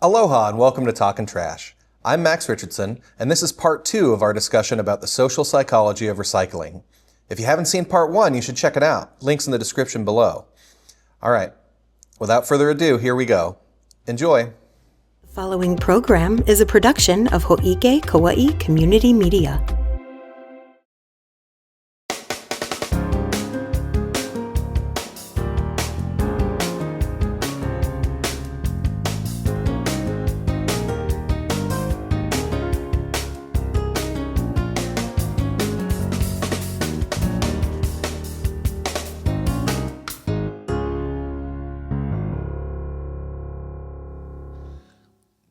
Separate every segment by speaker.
Speaker 1: Aloha and welcome to Talkin Trash. I'm Max Richardson, and this is part 2 of our discussion about the social psychology of recycling. If you haven't seen part 1, you should check it out. Links in the description below. All right, without further ado, here we go. Enjoy.
Speaker 2: The following program is a production of Hōʻike, Kauaʻi Community Media.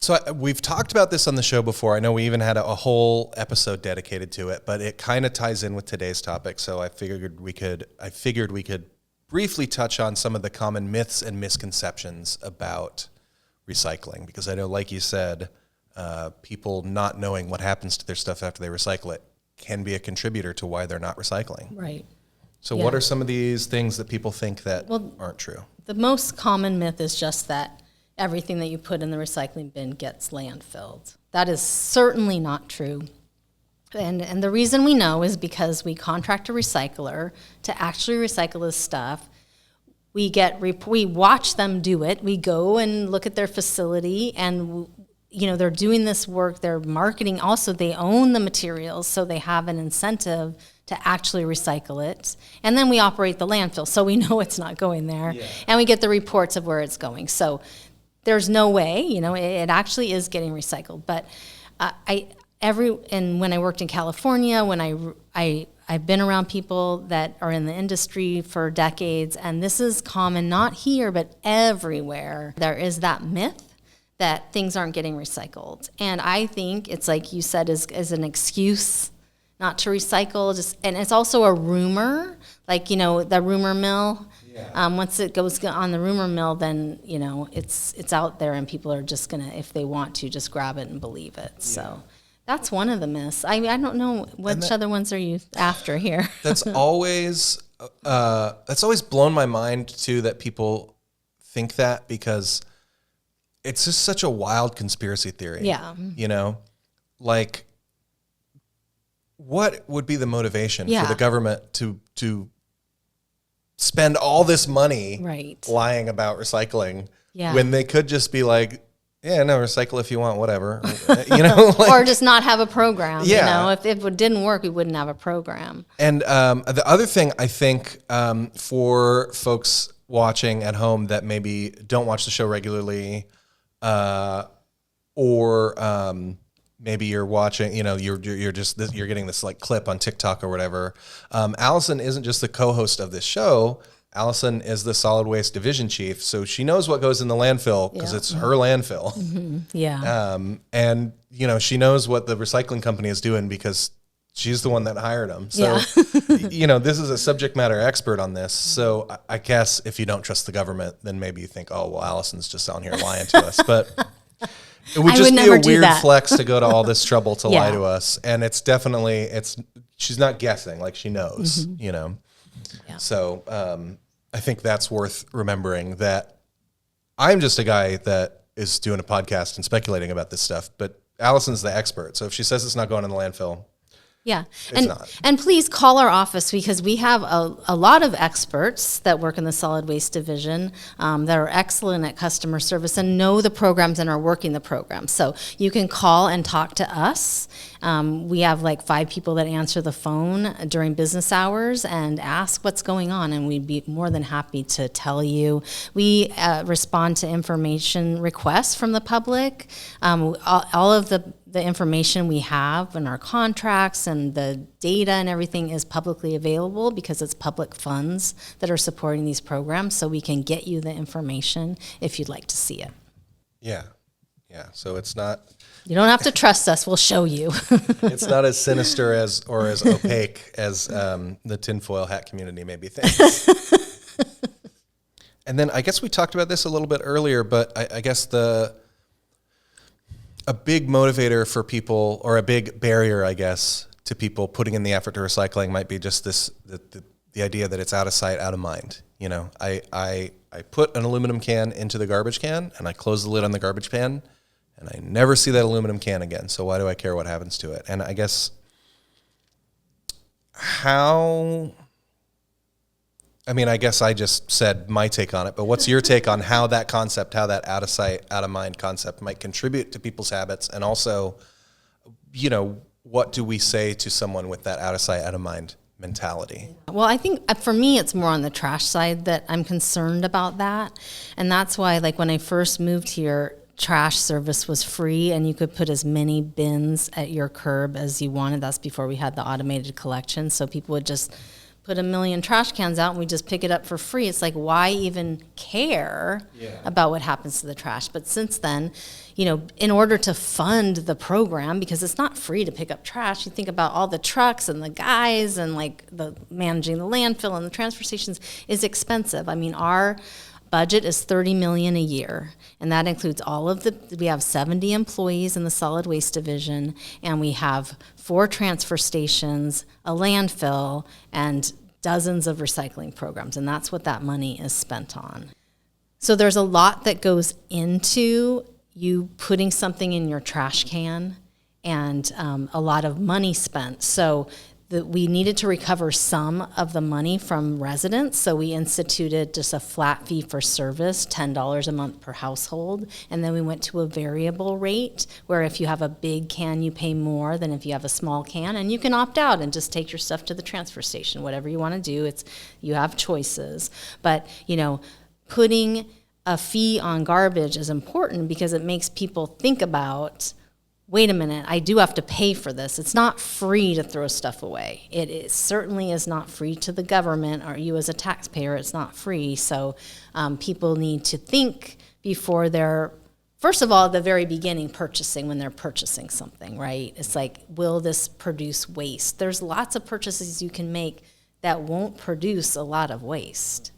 Speaker 3: So we've talked about this on the show before. I know we even had a whole episode dedicated to it, but it kind of ties in with today's topic. So I figured we could briefly touch on some of the common myths and misconceptions about recycling, because I know, like you said, people not knowing what happens to their stuff after they recycle it can be a contributor to why they're not recycling.
Speaker 4: Right.
Speaker 3: So what are some of these things that people think that aren't true?
Speaker 4: The most common myth is just that everything that you put in the recycling bin gets landfilled. That is certainly not true. And the reason we know is because we contract a recycler to actually recycle this stuff. We watch them do it. We go and look at their facility, and they're doing this work. They're marketing. Also, they own the materials, so they have an incentive to actually recycle it. And then we operate the landfill, so we know it's not going there. Yeah. And we get the reports of where it's going. So there's no way, it actually is getting recycled. But when I worked in California, when I've been around people that are in the industry for decades, and this is common, not here, but everywhere. There is that myth that things aren't getting recycled. And I think it's like you said, is an excuse not to recycle. And it's also a rumor, like, the rumor mill. Yeah. Once it goes on the rumor mill, then, it's out there, and people are just going to, if they want to, just grab it and believe it. Yeah. So that's one of the myths. I don't know which other ones are you after here.
Speaker 3: That's always blown my mind, too, that people think that, because it's just such a wild conspiracy theory.
Speaker 4: Yeah.
Speaker 3: Like, what would be the motivation for the government to spend all this money lying about recycling when they could just be like, recycle if you want, whatever,
Speaker 4: or just not have a program. If it didn't work, we wouldn't have a program.
Speaker 3: And the other thing, I think, for folks watching at home that maybe don't watch the show regularly, or maybe you're watching, you're getting this like clip on TikTok or whatever. Allison isn't just the co-host of this show. Allison is the solid waste division chief, so she knows what goes in the landfill because it's her landfill.
Speaker 4: Mm-hmm. Yeah.
Speaker 3: And she knows what the recycling company is doing because she's the one that hired them. So, this is a subject matter expert on this. So I guess if you don't trust the government, then maybe you think, oh, well, Allison's just on here lying to us. But it would just be a weird flex to go to all this trouble to lie to us. And it's definitely, she's not guessing, like she knows, Yeah. So I think that's worth remembering, that I'm just a guy that is doing a podcast and speculating about this stuff, but Allison's the expert. So if she says it's not going in the landfill,
Speaker 4: yeah. And please call our office, because we have a lot of experts that work in the solid waste division that are excellent at customer service and know the programs and are working the programs. So you can call and talk to us. We have like 5 people that answer the phone during business hours and ask what's going on, and we'd be more than happy to tell you. We respond to information requests from the public. All of the information we have in our contracts and the data and everything is publicly available, because it's public funds that are supporting these programs, so we can get you the information if you'd like to see it.
Speaker 3: Yeah. So it's not...
Speaker 4: You don't have to trust us. We'll show you.
Speaker 3: It's not as sinister as opaque as the tinfoil hat community maybe thinks. And then I guess we talked about this a little bit earlier, but I guess a big motivator for people, or a big barrier, I guess, to people putting in the effort to recycling might be just the idea that it's out of sight, out of mind. You know, I put an aluminum can into the garbage can and I close the lid on the garbage can, and I never see that aluminum can again. So why do I care what happens to it? And I guess I guess I just said my take on it, but what's your take on how that concept, how that out of sight, out of mind concept might contribute to people's habits? And also, what do we say to someone with that out of sight, out of mind mentality?
Speaker 4: Well, I think for me, it's more on the trash side that I'm concerned about that. And that's why, like, when I first moved here, trash service was free and you could put as many bins at your curb as you wanted. That's before we had the automated collection. So people would just put 1 million trash cans out and we just pick it up for free. It's like, why even care about what happens to the trash? But since then, in order to fund the program, because it's not free to pick up trash, you think about all the trucks and the guys and like the managing the landfill and the transfer stations is expensive. I mean, our budget is $30 million a year, and that includes we have 70 employees in the solid waste division, and we have 4 transfer stations, a landfill, and dozens of recycling programs, and that's what that money is spent on. So there's a lot that goes into you putting something in your trash can, and a lot of money spent. So we needed to recover some of the money from residents, so we instituted just a flat fee for service, $10 a month per household, and then we went to a variable rate where if you have a big can, you pay more than if you have a small can, and you can opt out and just take your stuff to the transfer station, whatever you want to do. You have choices, but putting a fee on garbage is important because it makes people think about, wait a minute, I do have to pay for this. It's not free to throw stuff away. It certainly is not free to the government or you as a taxpayer. It's not free. So people need to think before they're, first of all, at the very beginning, when they're purchasing something, right? It's like, will this produce waste? There's lots of purchases you can make that won't produce a lot of waste.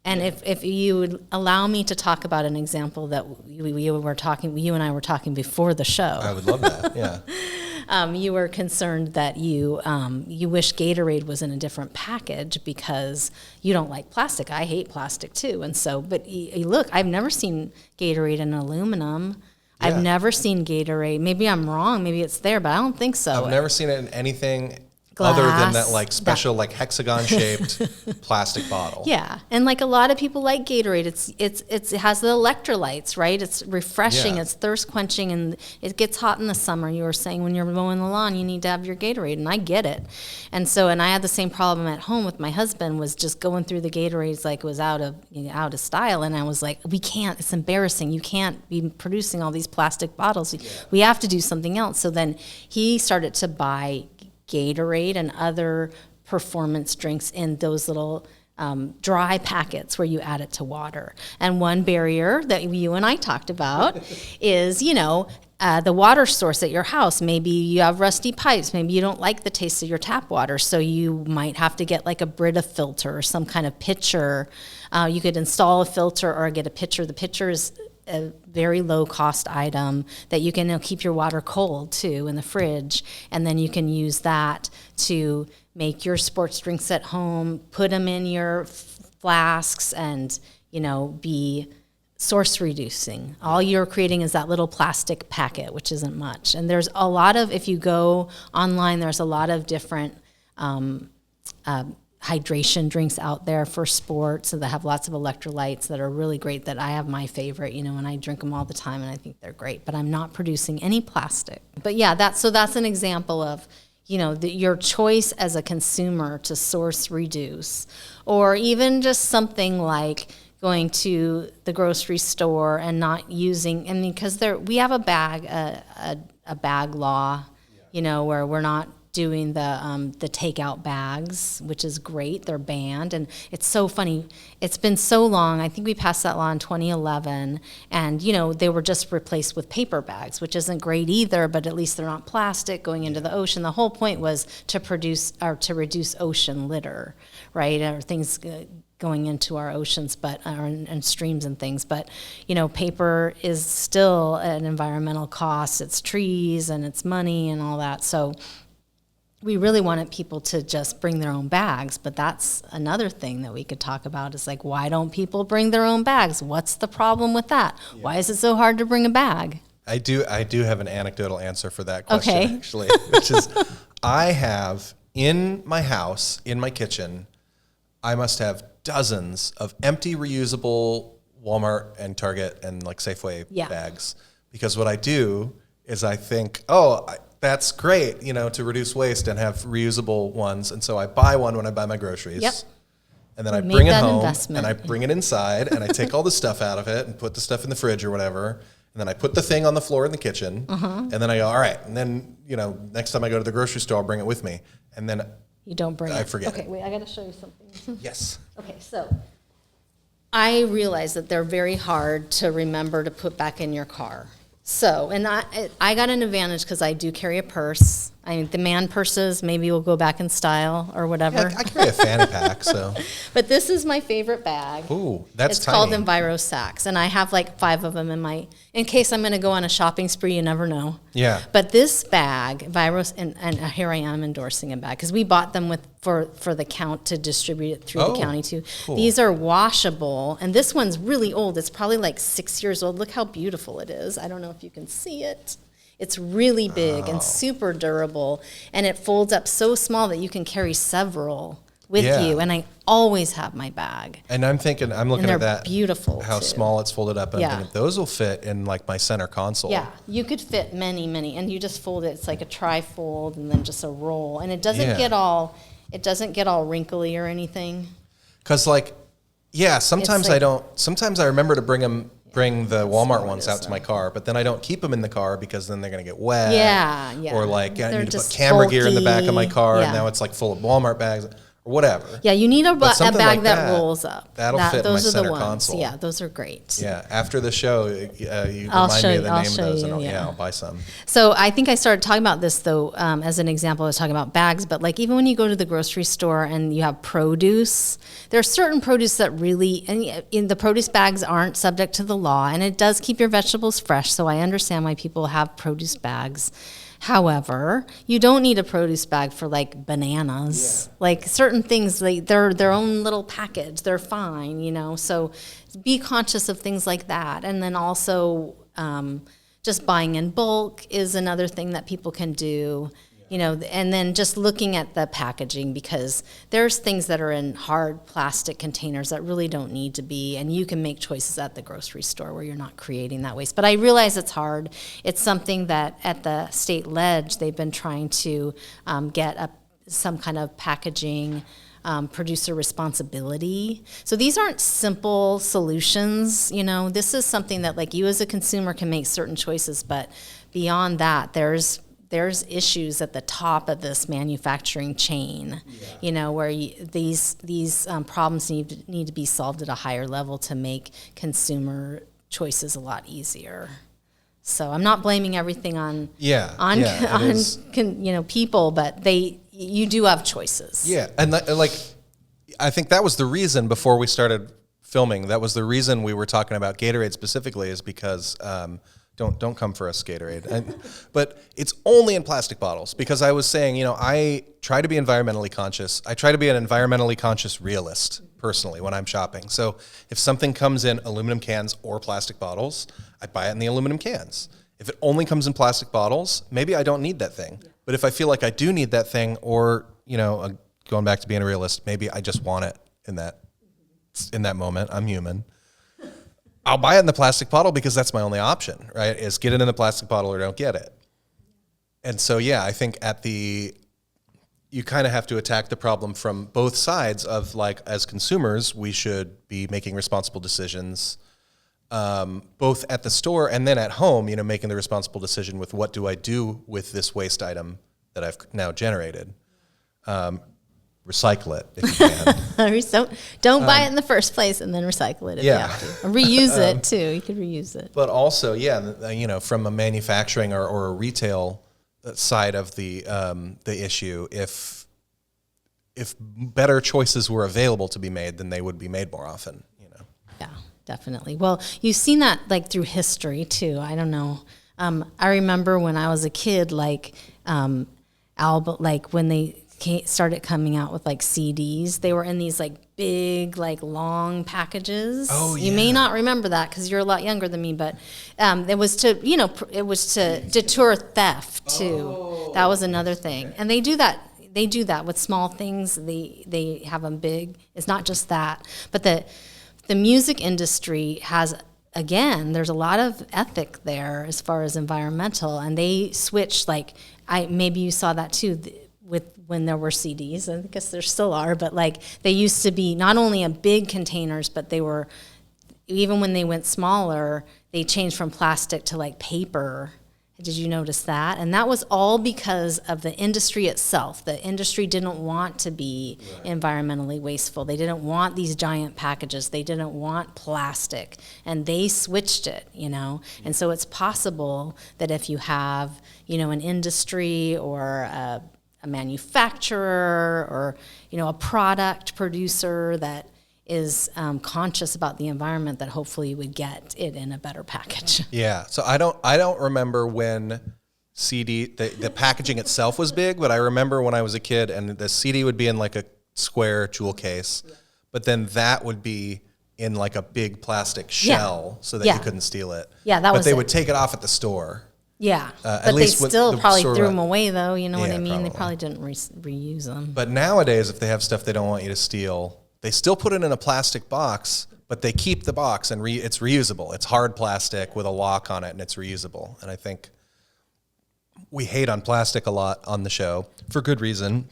Speaker 4: And if you would allow me to talk about an example that you and I were talking before the show.
Speaker 3: I would love that, yeah.
Speaker 4: You were concerned that you wish Gatorade was in a different package because you don't like plastic. I hate plastic too. And so, but look, I've never seen Gatorade in aluminum. Yeah. I've never seen Gatorade. Maybe I'm wrong. Maybe it's there, but I don't think so.
Speaker 3: I've never seen it in anything
Speaker 4: glass,
Speaker 3: other than that like special like hexagon-shaped plastic bottle.
Speaker 4: Yeah, and like a lot of people like Gatorade. It has the electrolytes, right? It's refreshing, it's thirst quenching, and it gets hot in the summer. You were saying when you're mowing the lawn, you need to have your Gatorade, and I get it. And I had the same problem at home with my husband. Was just going through the Gatorades like it was out of style, and I was like, we can't. It's embarrassing. You can't be producing all these plastic bottles. We have to do something else. So then he started to buy Gatorade and other performance drinks in those little dry packets where you add it to water. And one barrier that you and I talked about is, the water source at your house. Maybe you have rusty pipes. Maybe you don't like the taste of your tap water, so you might have to get like a Brita filter or some kind of pitcher. You could install a filter or get a pitcher. The pitcher is a very low cost item that you can keep your water cold too in the fridge, and then you can use that to make your sports drinks at home, put them in your flasks, and be source reducing. All you're creating is that little plastic packet, which isn't much. And there's a lot of, if you go online, there's a lot of different hydration drinks out there for sports, so that have lots of electrolytes that are really great. That I have my favorite, and I drink them all the time, and I think they're great. But I'm not producing any plastic. But yeah, that's an example of your choice as a consumer to source reduce, or even just something like going to the grocery store and not using. And because we have a bag law, where we're not doing the takeout bags, which is great. They're banned, and it's so funny. It's been so long. I think we passed that law in 2011, and they were just replaced with paper bags, which isn't great either. But at least they're not plastic going into the ocean. The whole point was to reduce ocean litter, right, or things going into our oceans, and streams and things. But paper is still an environmental cost. It's trees and it's money and all that. So we really wanted people to just bring their own bags, but that's another thing that we could talk about is like, why don't people bring their own bags? What's the problem with that? Yeah. Why is it so hard to bring a bag?
Speaker 3: I do have an anecdotal answer for that question,
Speaker 4: Okay.
Speaker 3: actually, which is I have in my house, in my kitchen, I must have dozens of empty reusable Walmart and Target and like Safeway bags. Because what I do is I think, that's great, to reduce waste and have reusable ones. And so I buy one when I buy my groceries.
Speaker 4: Yep.
Speaker 3: And then I
Speaker 4: Make
Speaker 3: bring it
Speaker 4: that
Speaker 3: home
Speaker 4: investment.
Speaker 3: and I bring it inside and I take all the stuff out of it and put the stuff in the fridge or whatever. And then I put the thing on the floor in the kitchen. And then I go, all right. And then, next time I go to the grocery store, I'll bring it with me. And then
Speaker 4: You don't bring
Speaker 3: I
Speaker 4: it.
Speaker 3: forget
Speaker 4: Okay,
Speaker 3: it.
Speaker 4: wait, I got to show you something.
Speaker 3: Yes.
Speaker 4: Okay, so I realize that they're very hard to remember to put back in your car. So, and I got an advantage because I do carry a purse. The man purses maybe will go back in style or whatever.
Speaker 3: Yeah, I carry a fanny pack, so.
Speaker 4: But this is my favorite bag.
Speaker 3: Ooh, that's
Speaker 4: It's
Speaker 3: tiny.
Speaker 4: called Enviro Sacks, and I have like 5 of them in case I'm going to go on a shopping spree. You never know.
Speaker 3: Yeah.
Speaker 4: But this bag, Enviro, and here I am endorsing a bag because we bought them for the count to distribute it through the county too.
Speaker 3: Cool.
Speaker 4: These are washable, and this one's really old. It's probably like 6 years old. Look how beautiful it is. I don't know if you can see it. It's really big and super durable, and it folds up so small that you can carry several with you. And I always have my bag.
Speaker 3: And I'm looking
Speaker 4: they're
Speaker 3: at that.
Speaker 4: beautiful,
Speaker 3: How
Speaker 4: too.
Speaker 3: small it's folded up. And I'm thinking, those will fit in like my center console.
Speaker 4: Yeah, you could fit many, and you just fold it. It's like a tri-fold and then just a roll, and it doesn't get all wrinkly or anything.
Speaker 3: Because sometimes sometimes I remember to bring the Walmart ones out to my car, but then I don't keep them in the car because then they're going to get wet.
Speaker 4: Yeah.
Speaker 3: Or I
Speaker 4: They're
Speaker 3: need to put
Speaker 4: just
Speaker 3: camera gear in the back of my
Speaker 4: bulky.
Speaker 3: car,
Speaker 4: Yeah.
Speaker 3: and now it's like full of Walmart bags or whatever.
Speaker 4: Yeah, you need a
Speaker 3: something
Speaker 4: bag
Speaker 3: like
Speaker 4: that
Speaker 3: that,
Speaker 4: rolls up.
Speaker 3: that'll fit in my
Speaker 4: those are
Speaker 3: center
Speaker 4: the ones.
Speaker 3: console.
Speaker 4: Yeah, those are great.
Speaker 3: Yeah, after the show, you
Speaker 4: I'll
Speaker 3: remind
Speaker 4: show
Speaker 3: me of the
Speaker 4: you- I'll
Speaker 3: name of
Speaker 4: show
Speaker 3: those,
Speaker 4: you,
Speaker 3: and
Speaker 4: yeah.
Speaker 3: I'll buy some.
Speaker 4: So I think I started talking about this though as an example. I was talking about bags, but like even when you go to the grocery store and you have produce, there are certain produce that really, and in the produce bags aren't subject to the law, and it does keep your vegetables fresh. So I understand why people have produce bags. However, you don't need a produce bag for like bananas. Like certain things, they're their own little package. They're fine, So be conscious of things like that. And then also just buying in bulk is another thing that people can do. And then just looking at the packaging, because there's things that are in hard plastic containers that really don't need to be, and you can make choices at the grocery store where you're not creating that waste. But I realize it's hard. It's something that at the state ledge, they've been trying to get some kind of packaging producer responsibility. So these aren't simple solutions. This is something that like you as a consumer can make certain choices, but beyond that, there's issues at the top of this manufacturing chain, where these problems need to be solved at a higher level to make consumer choices a lot easier. So I'm not blaming everything on people, but you do have choices.
Speaker 3: Yeah, and I think that was the reason before we started filming. That was the reason we were talking about Gatorade specifically, is because. Don't come for us, Gatorade. But it's only in plastic bottles, because I was saying, I try to be environmentally conscious. I try to be an environmentally conscious realist, personally, when I'm shopping. So if something comes in aluminum cans or plastic bottles, I buy it in the aluminum cans. If it only comes in plastic bottles, maybe I don't need that thing. But if I feel like I do need that thing, or, going back to being a realist, maybe I just want it in that moment. I'm human. I'll buy it in the plastic bottle because that's my only option, right? Is get it in the plastic bottle or don't get it. And so, I think you kind of have to attack the problem from both sides of, like, as consumers, we should be making responsible decisions, both at the store and then at home, making the responsible decision with what do I do with this waste item that I've now generated. Recycle it if you can.
Speaker 4: Don't buy it in the first place and then recycle it if you have to. Or reuse it too. You could reuse it.
Speaker 3: But also, from a manufacturing or a retail side of the issue, if better choices were available to be made, then they would be made more often.
Speaker 4: Yeah, definitely. Well, you've seen that like through history too. I don't know. I remember when I was a kid, like when they started coming out with like CDs, they were in these like big, like long packages.
Speaker 3: Oh, yeah.
Speaker 4: You may not remember that because you're a lot younger than me, but it was to, it was to deter theft too. Oh. That was another thing. And they do that. They do that with small things. They have them big. It's not just that, but the music industry has, again, there's a lot of ethic there as far as environmental, and they switched, like, maybe you saw that too, when there were CDs. I guess there still are, but like they used to be not only in big containers, but they were, even when they went smaller, they changed from plastic to like paper. Did you notice that? And that was all because of the industry itself. The industry didn't want to be environmentally wasteful. They didn't want these giant packages. They didn't want plastic. And they switched it, And so it's possible that if you have, an industry or a manufacturer or, a product producer that is conscious about the environment, that hopefully you would get it in a better package.
Speaker 3: Yeah. So I don't remember when the packaging itself was big, but I remember when I was a kid and the CD would be in like a square jewel case, but then that would be in like a big plastic shell so that you couldn't steal it.
Speaker 4: Yeah, that was.
Speaker 3: But they would take it off at the store.
Speaker 4: Yeah,
Speaker 3: at
Speaker 4: but
Speaker 3: least
Speaker 4: they still
Speaker 3: the
Speaker 4: probably
Speaker 3: store
Speaker 4: threw them away, though. You know what I mean?
Speaker 3: Probably.
Speaker 4: They probably didn't reuse them.
Speaker 3: But nowadays, if they have stuff they don't want you to steal, they still put it in a plastic box, but they keep the box and it's reusable. It's hard plastic with a lock on it, and it's reusable. And I think we hate on plastic a lot on the show for good reason,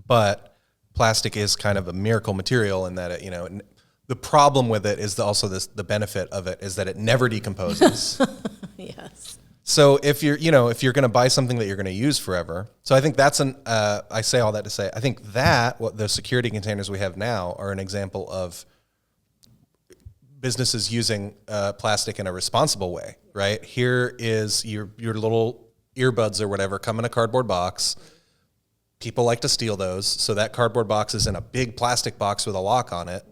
Speaker 3: but plastic is kind of a miracle material in that it, the problem with it is also the benefit of it is that it never decomposes.
Speaker 4: Yes.
Speaker 3: So if you're going to buy something that you're going to use forever, so I think that's I say all that to say, I think that what the security containers we have now are an example of businesses using plastic in a responsible way, right? Here is your little earbuds or whatever come in a cardboard box. People like to steal those. So that cardboard box is in a big plastic box with a lock on it.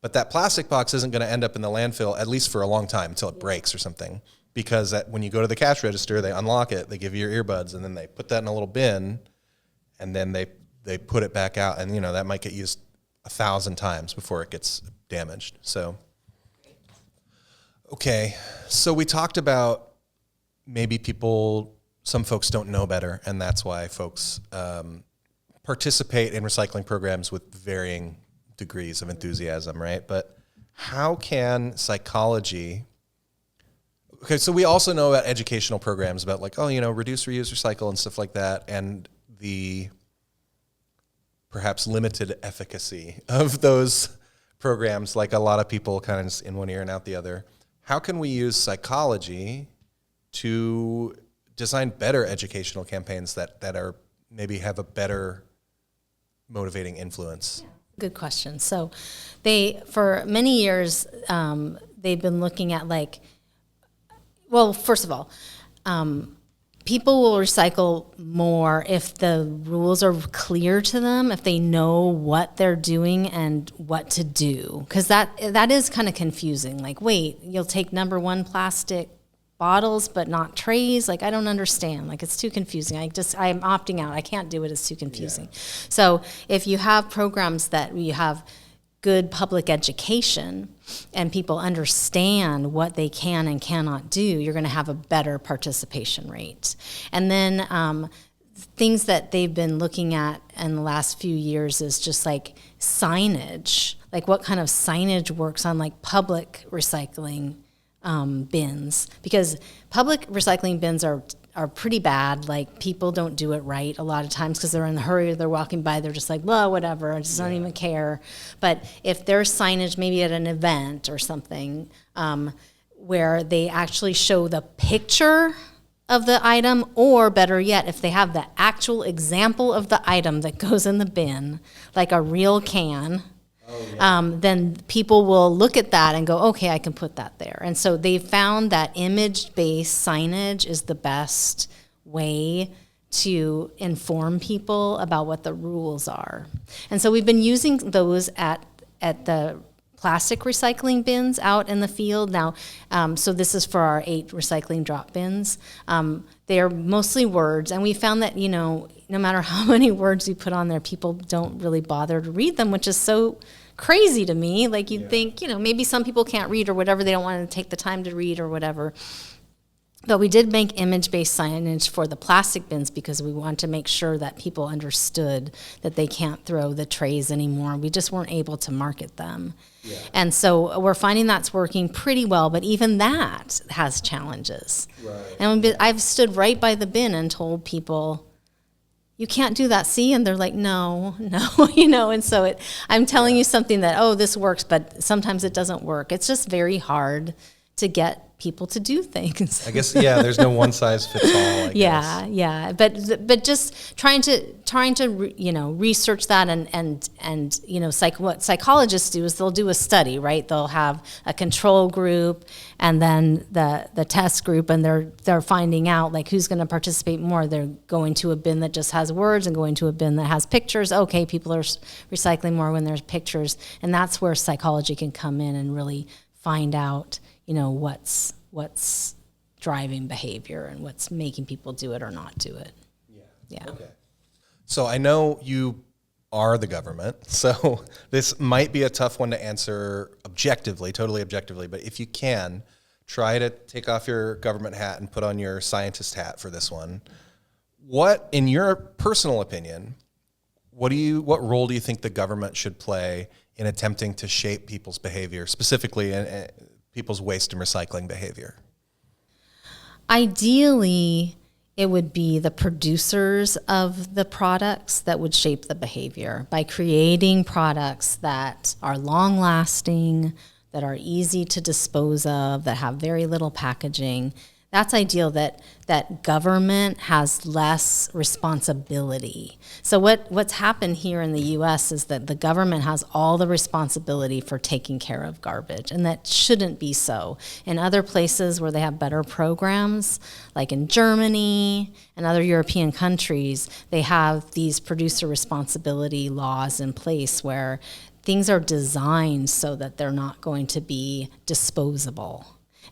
Speaker 3: But that plastic box isn't going to end up in the landfill, at least for a long time, until it breaks or something. Because when you go to the cash register, they unlock it, they give you your earbuds, and then they put that in a little bin, and then they put it back out. And, that might get used 1,000 times before it gets damaged. So, okay. So we talked about maybe some folks don't know better, and that's why folks participate in recycling programs with varying degrees of enthusiasm, right? But how can psychology... Okay, so we also know about educational programs about like, reduce, reuse, recycle and stuff like that, and the perhaps limited efficacy of those programs, like a lot of people kind of in one ear and out the other. How can we use psychology to design better educational campaigns that are maybe have a better motivating influence?
Speaker 4: Good question. So for many years, they've been looking at first of all, people will recycle more if the rules are clear to them, if they know what they're doing and what to do. Because that is kind of confusing. Like, wait, you'll take number one plastic bottles but not trays? Like, I don't understand. Like, it's too confusing. I'm opting out. I can't do it. It's too confusing. Yeah. So if you have programs that you have good public education and people understand what they can and cannot do, you're going to have a better participation rate. And then things that they've been looking at in the last few years is just like signage, like what kind of signage works on like public recycling bins, because public recycling bins are pretty bad. Like, people don't do it right a lot of times because they're in a hurry or they're walking by, they're just like, well, whatever, I just don't even care. But if there's signage maybe at an event or something where they actually show the picture of the item, or better yet, if they have the actual example of the item that goes in the bin, like a real can, then people will look at that and go, okay, I can put that there. And so they found that image-based signage is the best way to inform people about what the rules are. And so we've been using those at the plastic recycling bins out in the field. Now, so this is for our 8 recycling drop bins. They are mostly words, and we found that, no matter how many words you put on there, people don't really bother to read them, which is so crazy to me. Like you'd think, maybe some people can't read or whatever, they don't want to take the time to read or whatever. But we did make image-based signage for the plastic bins because we wanted to make sure that people understood that they can't throw the trays anymore. We just weren't able to market them. Yeah. And so we're finding that's working pretty well, but even that has challenges. Right. And I've stood right by the bin and told people, you can't do that, see? And they're like, no, and so I'm telling you something that, this works, but sometimes it doesn't work. It's just very hard to get people to do things.
Speaker 3: I guess, there's no one size fits all, I guess.
Speaker 4: Yeah. But just trying to research that and what psychologists do is they'll do a study, right? They'll have a control group and then the test group, and they're finding out like who's going to participate more. They're going to a bin that just has words and going to a bin that has pictures. Okay, people are recycling more when there's pictures, and that's where psychology can come in and really find out what's driving behavior and what's making people do it or not do it. Yeah.
Speaker 3: Okay. So I know you are the government, so this might be a tough one to answer totally objectively, but if you can, try to take off your government hat and put on your scientist hat for this one. What, in your personal opinion, what role do you think the government should play in attempting to shape people's behavior, specifically people's waste and recycling behavior?
Speaker 4: Ideally, it would be the producers of the products that would shape the behavior by creating products that are long-lasting, that are easy to dispose of, that have very little packaging. That's ideal, that government has less responsibility. So what's happened here in the U.S. is that the government has all the responsibility for taking care of garbage, and that shouldn't be so. In other places where they have better programs, like in Germany and other European countries, they have these producer responsibility laws in place where things are designed so that they're not going to be disposable.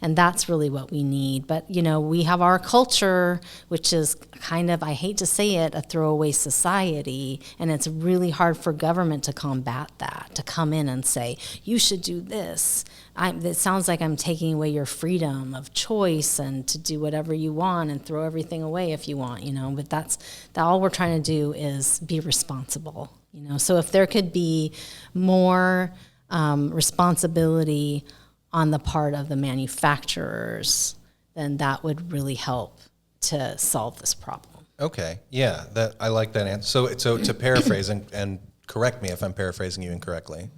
Speaker 4: And that's really what we need. But, we have our culture, which is kind of, I hate to say it, a throwaway society. And it's really hard for government to combat that, to come in and say, you should do this. It sounds like I'm taking away your freedom of choice and to do whatever you want and throw everything away if you want, But that's all we're trying to do is be responsible, So if there could be more responsibility on the part of the manufacturers, then that would really help to solve this problem.
Speaker 3: Okay, yeah, I like that answer. So to paraphrase, and correct me if I'm paraphrasing you incorrectly,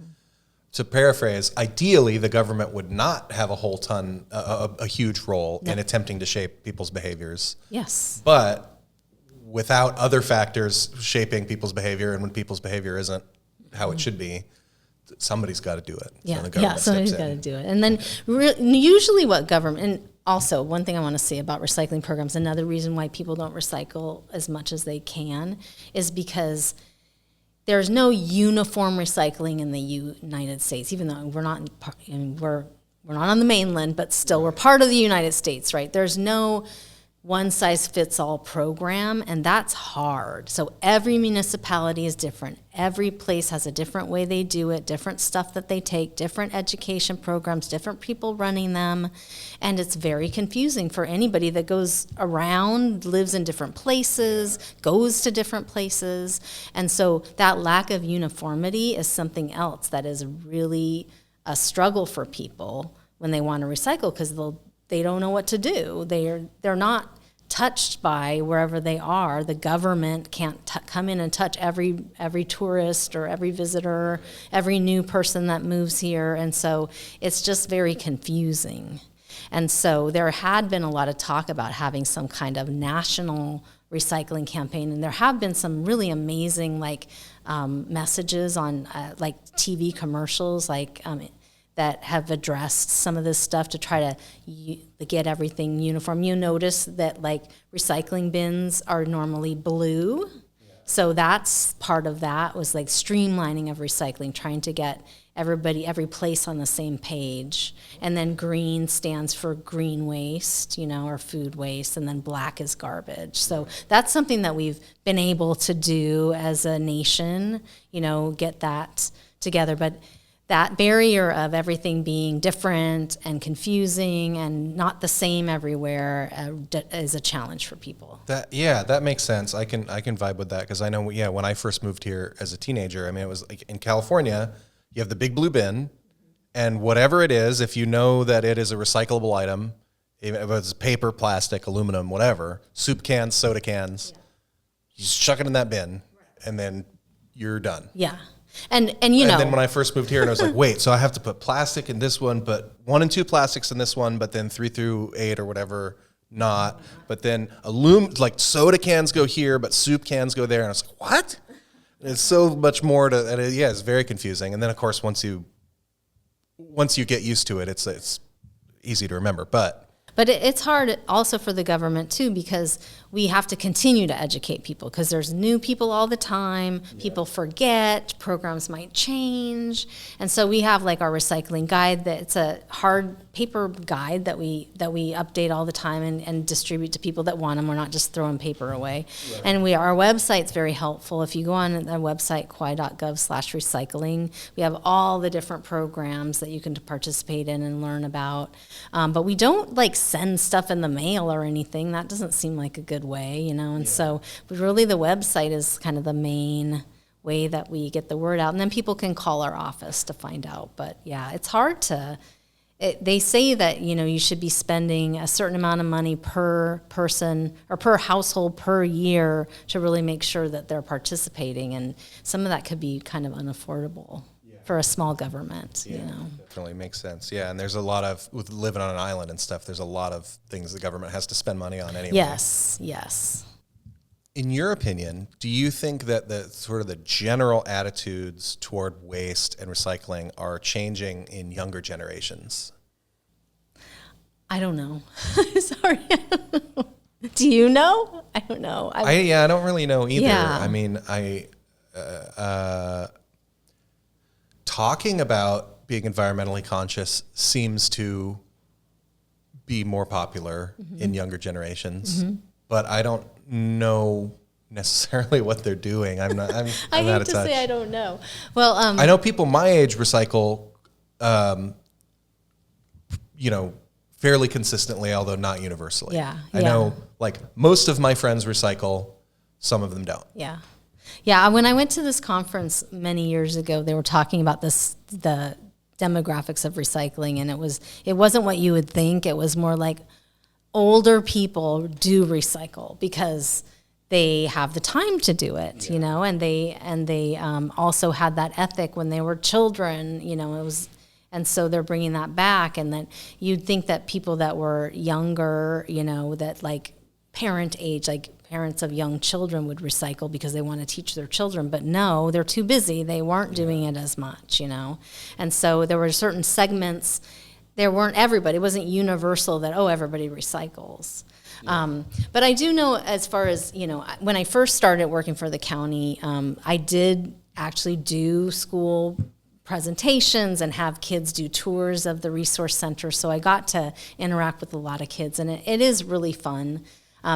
Speaker 3: to paraphrase, ideally the government would not have a huge role in attempting to shape people's behaviors.
Speaker 4: Yes.
Speaker 3: But without other factors shaping people's behavior, and when people's behavior isn't how it should be, somebody's got to do it.
Speaker 4: Somebody's got to do it. And then usually what government, and also one thing I want to say about recycling programs, another reason why people don't recycle as much as they can is because there's no uniform recycling in the United States, even though we're not on the mainland, but still we're part of the United States, right? There's no one-size-fits-all program, and that's hard. So every municipality is different. Every place has a different way they do it, different stuff that they take, different education programs, different people running them, and it's very confusing for anybody that goes around, lives in different places, goes to different places, and so that lack of uniformity is something else that is really a struggle for people when they want to recycle, because they don't know what to do. They're not touched by wherever they are. The government can't come in and touch every tourist or every visitor, every new person that moves here, and so it's just very confusing. And so there had been a lot of talk about having some kind of national recycling campaign, and there have been some really amazing messages on TV commercials that have addressed some of this stuff to try to get everything uniform. You notice that recycling bins are normally blue. Yeah. So that's part of that was streamlining of recycling, trying to get every place on the same page. And then green stands for green waste, or food waste, and then black is garbage. So that's something that we've been able to do as a nation, get that together. But that barrier of everything being different and confusing and not the same everywhere is a challenge for people.
Speaker 3: That makes sense. I can vibe with that, because I know, when I first moved here as a teenager, I mean, it was like in California, you have the big blue bin, and whatever it is, if you know that it is a recyclable item, even if it's paper, plastic, aluminum, whatever, soup cans, soda cans, you just chuck it in that bin, and then you're done.
Speaker 4: Yeah. And then
Speaker 3: when I first moved here, and I was like, wait, so I have to put plastic in this one, but 1 and 2 plastics in this one, but then 3 through 8 or whatever, not. But then like soda cans go here, but soup cans go there. And I was like, what? It's so much more it's very confusing. And then of course, once you get used to it, it's easy to remember. But
Speaker 4: it's hard also for the government too, because we have to continue to educate people, because there's new people all the time. People forget, programs might change. And so we have like our recycling guide, it's a hard paper guide that we update all the time and distribute to people that want them. We're not just throwing paper away. Right. And our website's very helpful. If you go on the website, kauaʻi.gov/recycling, we have all the different programs that you can participate in and learn about. But we don't like send stuff in the mail or anything. That doesn't seem like a good way, and so really the website is kind of the main way that we get the word out, and then people can call our office to find out. But it's hard they say that you should be spending a certain amount of money per person or per household per year to really make sure that they're participating, and some of that could be kind of unaffordable for a small government.
Speaker 3: Definitely makes sense. Yeah, and there's a lot of, with living on an island and stuff, there's a lot of things the government has to spend money on anyway.
Speaker 4: Yes.
Speaker 3: In your opinion, do you think that the sort of the general attitudes toward waste and recycling are changing in younger generations?
Speaker 4: I don't know. Sorry. Do you know? I don't know.
Speaker 3: I don't really know either.
Speaker 4: Yeah.
Speaker 3: I mean, talking about being environmentally conscious seems to be more popular in younger generations, but I don't know necessarily what they're doing. I'm out of touch.
Speaker 4: I hate to say I don't know. Well,
Speaker 3: I know people my age recycle, fairly consistently, although not universally. I know, like, most of my friends recycle, some of them don't.
Speaker 4: Yeah, when I went to this conference many years ago, they were talking about the demographics of recycling, and it wasn't what you would think. It was more like older people do recycle because they have the time to do it, and they also had that ethic when they were children, and so they're bringing that back. And that you'd think that people that were younger, that like parent age, like parents of young children would recycle because they want to teach their children, but no, they're too busy. They weren't doing it as much, And so there were certain segments, there weren't everybody, it wasn't universal that, everybody recycles. But I do know, as far as, when I first started working for the county, I did actually do school presentations and have kids do tours of the resource center. So I got to interact with a lot of kids, and it is really fun.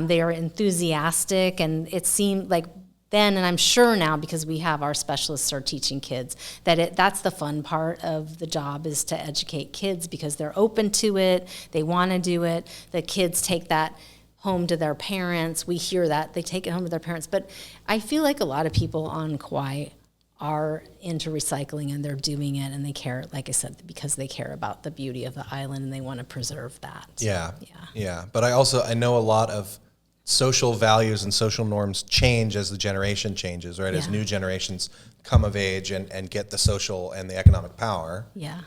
Speaker 4: They are enthusiastic, and it seemed like then, and I'm sure now, because we have our specialists are teaching kids, that's the fun part of the job, is to educate kids, because they're open to it, they want to do it. The kids take that home to their parents. We hear that. They take it home to their parents. But I feel like a lot of people on Kauaʻi are into recycling, and they're doing it, and they care, like I said, because they care about the beauty of the island and they want to preserve that.
Speaker 3: Yeah. But I know a lot of social values and social norms change as the generation changes, right? As new generations come of age and get the social and the economic power.
Speaker 4: Yeah.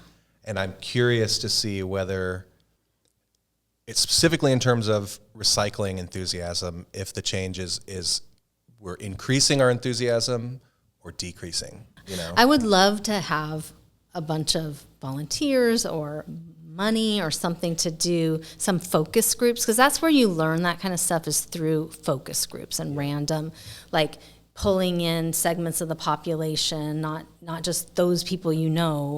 Speaker 3: And I'm curious to see whether it's specifically in terms of recycling enthusiasm, if the change is we're increasing our enthusiasm or decreasing,
Speaker 4: I would love to have a bunch of volunteers or money or something to do some focus groups, because that's where you learn that kind of stuff, is through focus groups and random, like pulling in segments of the population, not just those people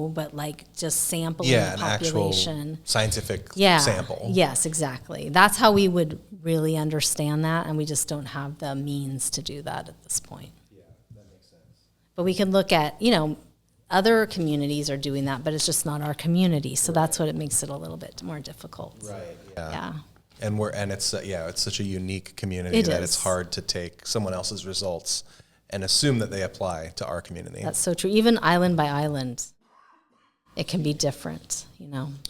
Speaker 4: but like just sampling the population.
Speaker 3: An actual scientific sample.
Speaker 4: Yes, exactly. That's how we would really understand that, and we just don't have the means to do that at this point.
Speaker 3: Yeah, that makes sense.
Speaker 4: But we can look at, other communities are doing that, but it's just not our community, so that's what it makes it a little bit more difficult.
Speaker 3: Right.
Speaker 4: Yeah.
Speaker 3: And it's such a unique community that it's hard to take someone else's results and assume that they apply to our community.
Speaker 4: That's so true. Even island by island, it can be different,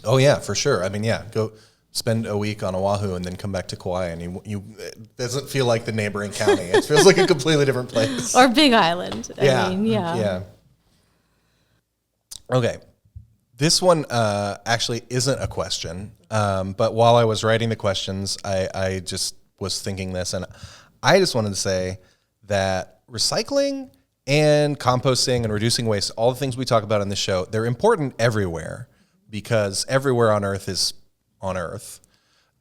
Speaker 3: Oh yeah, for sure. I mean, go spend a week on Oahu and then come back to Kauaʻi, and it doesn't feel like the neighboring county. It feels like a completely different place.
Speaker 4: Or Big Island.
Speaker 3: Yeah. Okay. This one actually isn't a question, but while I was writing the questions, I just was thinking this, and I just wanted to say that recycling and composting and reducing waste, all the things we talk about on this show, they're important everywhere because everywhere on Earth is on Earth.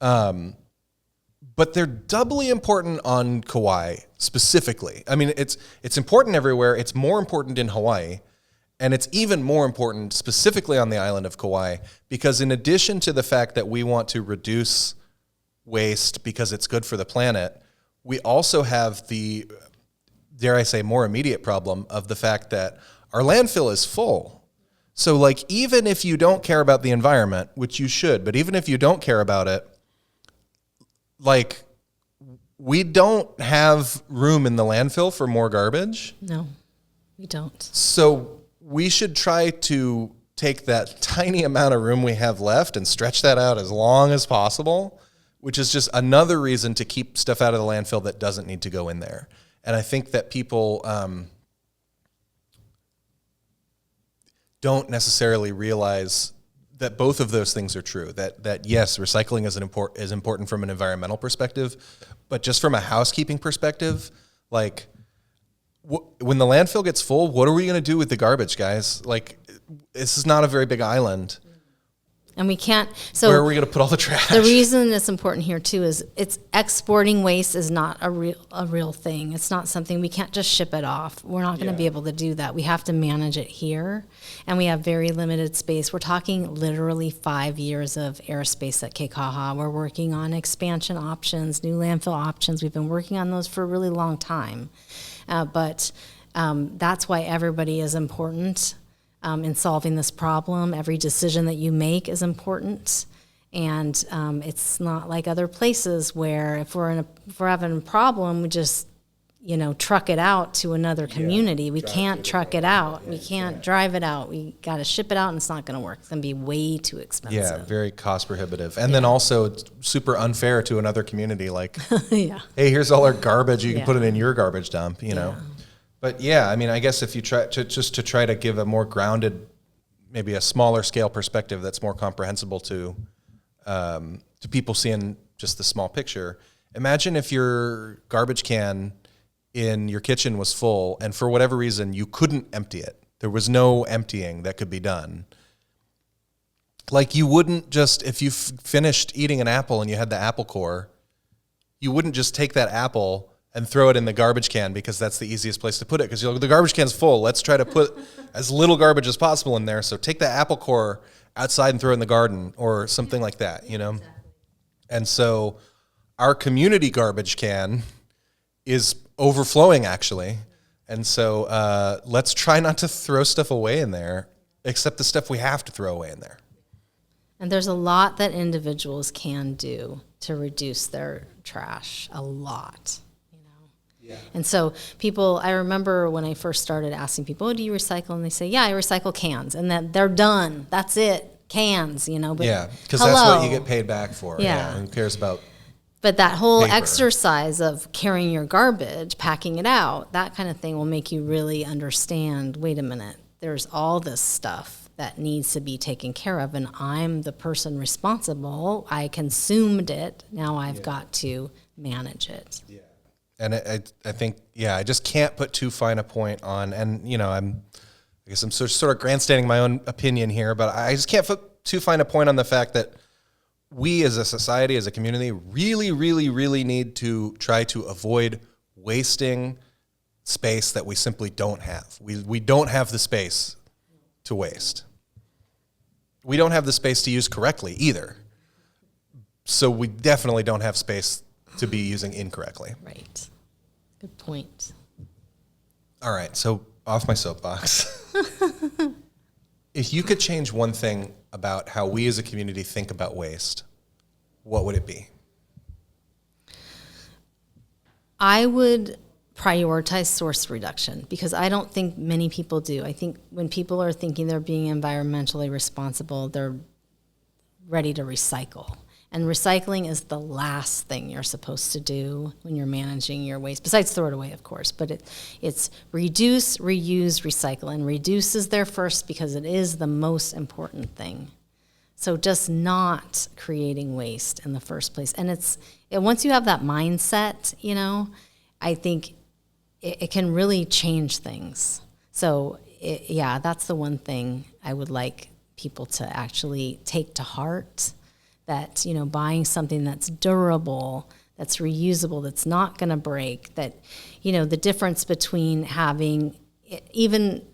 Speaker 3: But they're doubly important on Kauaʻi specifically. I mean, it's important everywhere. It's more important in Hawaii. And it's even more important specifically on the island of Kauaʻi because in addition to the fact that we want to reduce waste because it's good for the planet, we also have the, dare I say, more immediate problem of the fact that our landfill is full. So like even if you don't care about the environment, which you should, but even if you don't care about it, like we don't have room in the landfill for more garbage.
Speaker 4: No, we don't.
Speaker 3: So we should try to take that tiny amount of room we have left and stretch that out as long as possible, which is just another reason to keep stuff out of the landfill that doesn't need to go in there. And I think that people don't necessarily realize that both of those things are true. That yes, recycling is important from an environmental perspective, but just from a housekeeping perspective, like when the landfill gets full, what are we going to do with the garbage, guys? Like, this is not a very big island.
Speaker 4: And we can't, so
Speaker 3: where are we going to put all the trash?
Speaker 4: The reason it's important here too is it's exporting waste is not a real thing. It's not something, we can't just ship it off. We're not going to be able to do that. We have to manage it here, and we have very limited space. We're talking literally 5 years of airspace at Keikaha. We're working on expansion options, new landfill options. We've been working on those for a really long time. But that's why everybody is important in solving this problem. Every decision that you make is important, and it's not like other places where if we're having a problem, we just truck it out to another community. We can't truck it out. We can't drive it out. We got to ship it out, and it's not going to work. It's going to be way too expensive.
Speaker 3: Yeah, very cost prohibitive, and then also it's super unfair to another community. Like, hey, here's all our garbage. You can put it in your garbage dump. You know. But yeah, I mean, I guess if you try to give a more grounded, maybe a smaller scale perspective that's more comprehensible to people seeing just the small picture. Imagine if your garbage can in your kitchen was full, and for whatever reason you couldn't empty it. There was no emptying that could be done. Like you wouldn't just, if you finished eating an apple and you had the apple core, you wouldn't just take that apple and throw it in the garbage can because that's the easiest place to put it. Because the garbage can's full. Let's try to put as little garbage as possible in there. So take the apple core outside and throw it in the garden or something like that, Exactly. And so our community garbage can is overflowing actually. And so let's try not to throw stuff away in there, except the stuff we have to throw away in there.
Speaker 4: And there's a lot that individuals can do to reduce their trash, a lot. Yeah. And so I remember when I first started asking people, do you recycle? And they say, yeah, I recycle cans. And then they're done. That's it. Cans, But
Speaker 3: yeah, because that's what you get paid back for.
Speaker 4: Yeah.
Speaker 3: Who cares about
Speaker 4: But that whole
Speaker 3: paper.
Speaker 4: exercise of carrying your garbage, packing it out, that kind of thing will make you really understand, wait a minute, there's all this stuff that needs to be taken care of, and I'm the person responsible. I consumed it. Now I've got to manage it. Yeah.
Speaker 3: And I think, I just can't put too fine a point on, and I guess I'm sort of grandstanding my own opinion here, but I just can't put too fine a point on the fact that we as a society, as a community, really, really, really need to try to avoid wasting space that we simply don't have. We don't have the space to waste. We don't have the space to use correctly either. So we definitely don't have space to be using incorrectly.
Speaker 4: Right. Good point.
Speaker 3: All right, so off my soapbox. If you could change one thing about how we as a community think about waste, what would it be?
Speaker 4: I would prioritize source reduction because I don't think many people do. I think when people are thinking they're being environmentally responsible, they're ready to recycle. And recycling is the last thing you're supposed to do when you're managing your waste, besides throw it away, of course. But it's reduce, reuse, recycle. And reduce is there first because it is the most important thing. So just not creating waste in the first place. And once you have that mindset, I think it can really change things. So that's the one thing I would like people to actually take to heart, that, buying something that's durable, that's reusable, that's not going to break, that, the difference between having even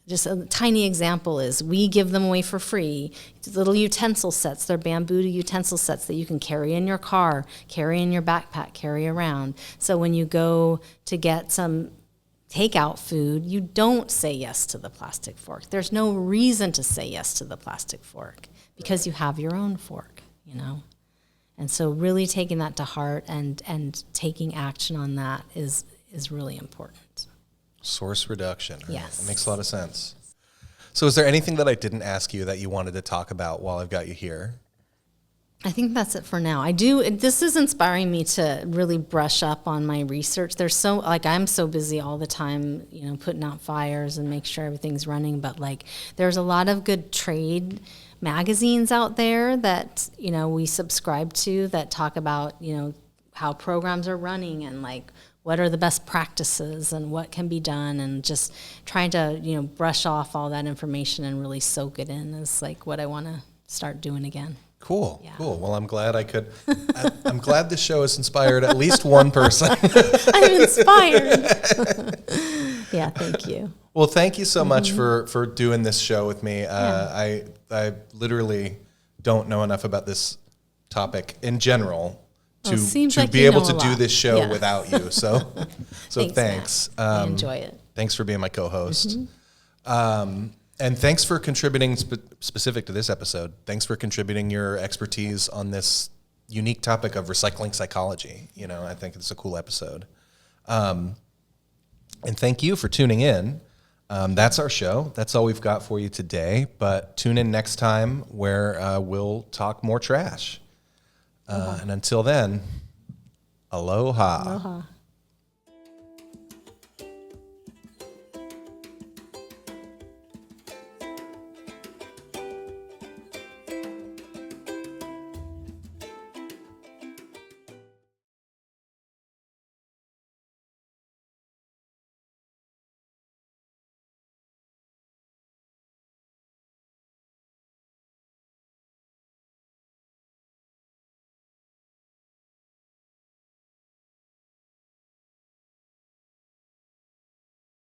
Speaker 4: just a tiny example is we give them away for free, little utensil sets. They're bamboo utensil sets that you can carry in your car, carry in your backpack, carry around. So when you go to get some takeout food, you don't say yes to the plastic fork. There's no reason to say yes to the plastic fork because you have your own fork, And so really taking that to heart and taking action on that is really important.
Speaker 3: Source reduction.
Speaker 4: Yes.
Speaker 3: That makes a lot of sense. So is there anything that I didn't ask you that you wanted to talk about while I've got you here?
Speaker 4: I think that's it for now. This is inspiring me to really brush up on my research. I'm so busy all the time, putting out fires and make sure everything's running. But there's a lot of good trade magazines out there that, we subscribe to that talk about, how programs are running and what are the best practices and what can be done, and just trying to, brush off all that information and really soak it in is what I want to start doing again.
Speaker 3: Cool,
Speaker 4: Yeah.
Speaker 3: Cool. Well, I'm glad I'm glad this show has inspired at least one person.
Speaker 4: I'm inspired. Yeah, thank you.
Speaker 3: Well, thank you so much for doing this show with me. I literally don't know enough about this topic in general to be able to do this show without you. So thanks.
Speaker 4: I enjoy it.
Speaker 3: Thanks for being my co-host. And thanks for contributing specific to this episode. Thanks for contributing your expertise on this unique topic of recycling psychology. I think it's a cool episode. And thank you for tuning in. That's our show. That's all we've got for you today. But tune in next time where we'll talk more trash. And until then, aloha.
Speaker 4: Aloha.